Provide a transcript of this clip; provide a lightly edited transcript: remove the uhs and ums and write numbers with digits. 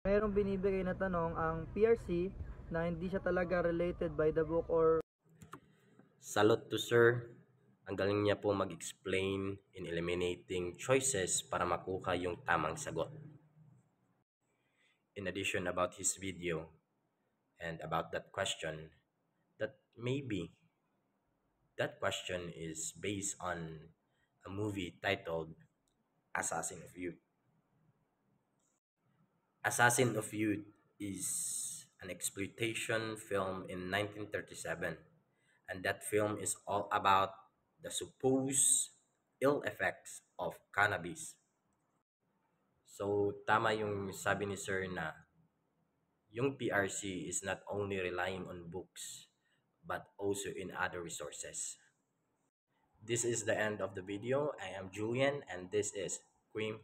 Mayroong binibigay na tanong ang PRC na hindi siya talaga related by the book or Salute to sir. Ang galing niya po mag-explain in eliminating choices para makuha yung tamang sagot. In addition about his video and about that question, that maybe that question is based on a movie titled Assassin of Youth. Assassin of Youth is an exploitation film in 1937, and that film is all about the supposed ill effects of cannabis. So, tama yung sabi ni Sir na yung PRC is not only relying on books, but also in other resources. This is the end of the video. I am Julian, and this is Cream